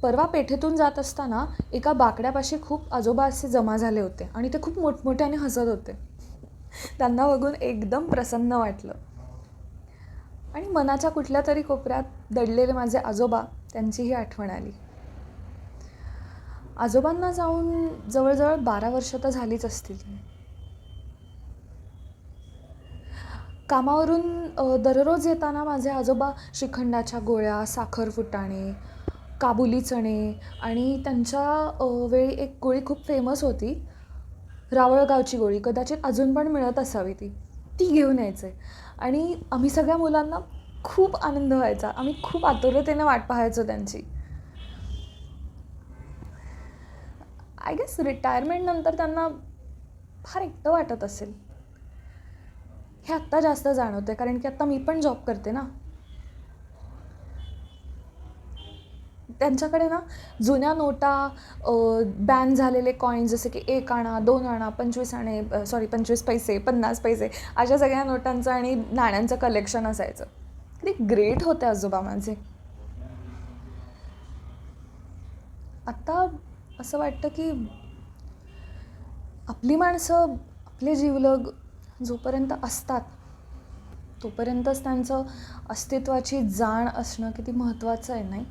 परवा पेठेतून जात असताना एका बाकड्यापाशी खूप आजोबा असे जमा झाले होते आणि ते खूप मोठमोठ्याने हसत होते. त्यांना बघून एकदम प्रसन्न वाटलं आणि मनाच्या कुठल्या तरी कोपऱ्यात दडलेले माझे आजोबा, त्यांचीही आठवण आली. आजोबांना जाऊन जवळजवळ 12 वर्ष तर झालीच असतील. कामावरून दररोज येताना माझे आजोबा श्रीखंडाच्या गोळ्या, साखर फुटाणे, काबुली चणे आणि त्यांच्या वेळी एक गोळी खूप फेमस होती, रावळगावची गोळी, कदाचित अजून पण मिळत असावी ती, ती घेऊन यायचे. आणि आम्ही सगळ्या मुलांना खूप आनंद व्हायचा. आम्ही खूप आतुरतेने वाट पाहायचो त्यांची. आय गेस रिटायरमेंटनंतर त्यांना फार एकटं वाटत असेल. हे आत्ता जास्त जाणवतं कारण की आत्ता मी पण जॉब करते ना. त्यांच्याकडे ना जुन्या नोटा, बॅन झालेले कॉईन्स जसे की 1 आणा, 2 आणा, 25 आणे, 25 पैसे, 50 पैसे, अशा सगळ्या नोटांचं आणि नाण्यांचं कलेक्शन असायचं. किती ग्रेट होते आजोबा माझे. आत्ता असं वाटतं की आपली माणसं, आपले जीवलग जोपर्यंत असतात तोपर्यंतच त्यांचं अस्तित्वाची जाण असणं किती महत्त्वाचं आहे, नाही?